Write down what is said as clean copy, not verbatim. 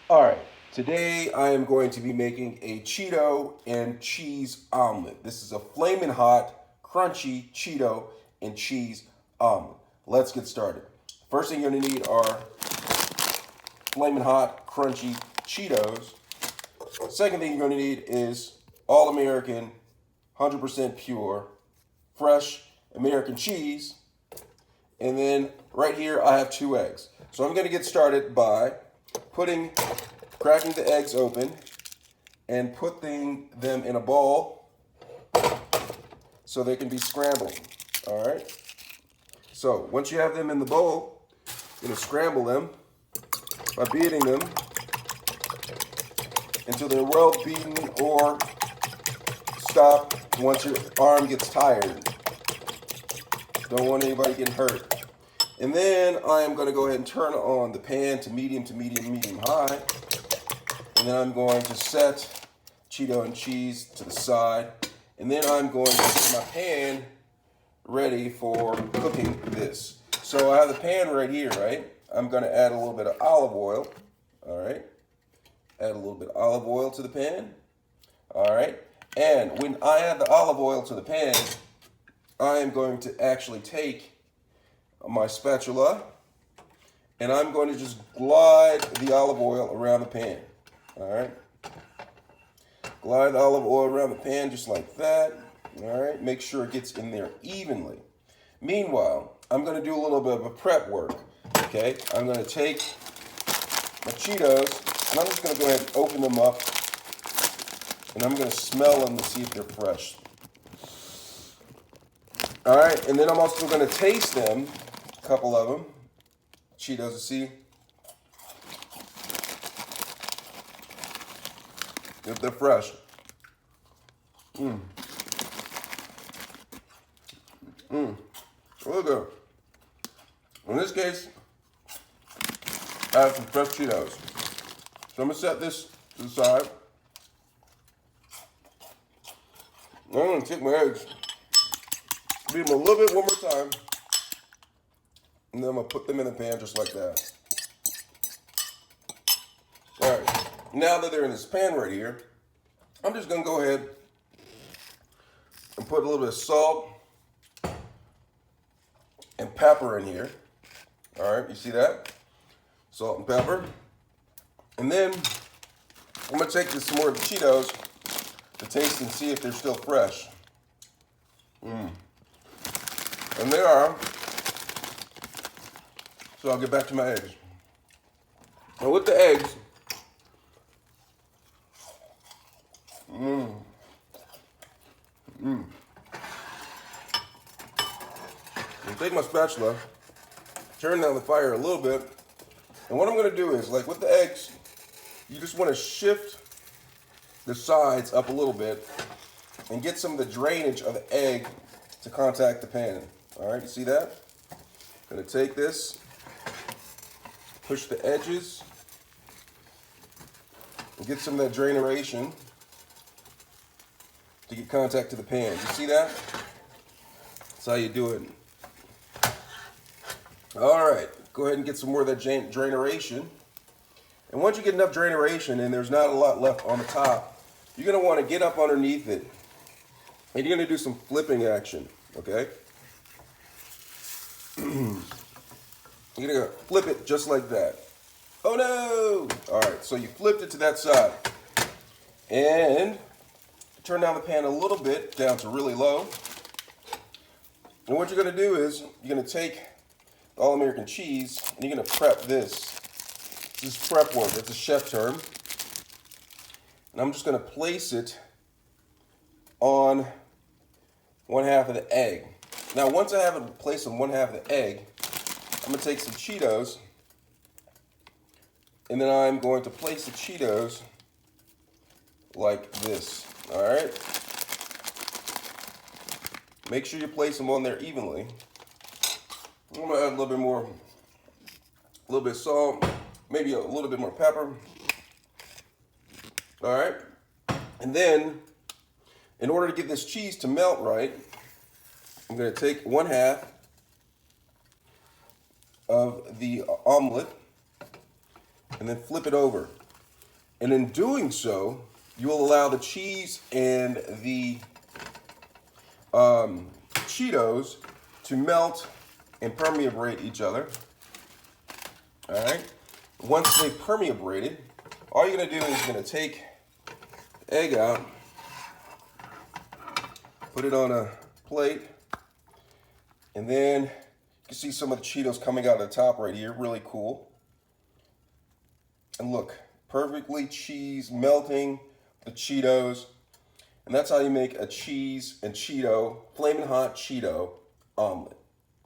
Alright, today I am going to be making a Cheeto and cheese omelet. This is a flaming hot, crunchy Cheeto and cheese omelet. Let's get started. First thing you're going to need are flaming hot, crunchy Cheetos. Second thing you're going to need is all American, 100% pure, fresh American cheese. And then right here I have 2 eggs. So I'm going to get started by cracking the eggs open and putting them in a bowl so they can be scrambled. All right. So once you have them in the bowl, you're going to scramble them by beating them until they're well beaten or stop once your arm gets tired. Don't want anybody getting hurt. And then I am going to go ahead and turn on the pan to medium, high. And then I'm going to set Cheeto and cheese to the side. And then I'm going to get my pan ready for cooking this. So I have the pan right here, right? I'm going to add a little bit of olive oil. All right. Add a little bit of olive oil to the pan. All right. And when I add the olive oil to the pan, I am going to actually take my spatula and I'm going to just glide the olive oil around the pan. All right. Glide the olive oil around the pan just like that. All right. Make sure it gets in there evenly. Meanwhile, I'm going to do a little bit of a prep work. Okay. I'm going to take my Cheetos and I'm just going to go ahead and open them up and I'm going to smell them to see if they're fresh. All right. And then I'm also going to taste them. Couple of them, Cheetos to see if they're fresh. Really good. In this case, I have some fresh Cheetos. So I'm gonna set this to the side. I'm gonna take my eggs, beat them a little bit one more time. And then I'm going to put them in the pan just like that. All right. Now that they're in this pan right here, I'm just going to go ahead and put a little bit of salt and pepper in here. All right. You see that? Salt and pepper. And then I'm going to take some more of the Cheetos to taste and see if they're still fresh. And they are. So I'll get back to my eggs. And with the eggs, I'll take my spatula, turn down the fire a little bit, and what I'm going to do is, like with the eggs, you just want to shift the sides up a little bit and get some of the drainage of the egg to contact the pan. All right, you see that? I'm going to take this. Push the edges and get some of that draination to get contact to the pan. You see that? That's how you do it. All right, go ahead and get some more of that draination. And once you get enough draination and there's not a lot left on the top, you're going to want to get up underneath it and you're going to do some flipping action, okay? You're going to flip it just like that. Oh no! All right, so you flipped it to that side. And turn down the pan a little bit, down to really low. And what you're going to do is, you're going to take the all-American cheese, and you're going to prep this. This is prep work, it's a chef term. And I'm just going to place it on one half of the egg. Now, once I have it placed on one half of the egg, I'm going to take some Cheetos, and then I'm going to place the Cheetos like this, all right? Make sure you place them on there evenly. I'm going to add a little bit more, a little bit of salt, maybe a little bit more pepper, all right? And then, in order to get this cheese to melt right, I'm going to take one half of the omelet and then flip it over. And in doing so, you will allow the cheese and the Cheetos to melt and permeate each other. All right. Once they've permeated, all you're going to do is you're going to take the egg out, put it on a plate, and then you can see some of the Cheetos coming out of the top right here. Really cool. And look, perfectly cheese melting the Cheetos. And that's how you make a cheese and Cheeto, flaming hot Cheeto omelet.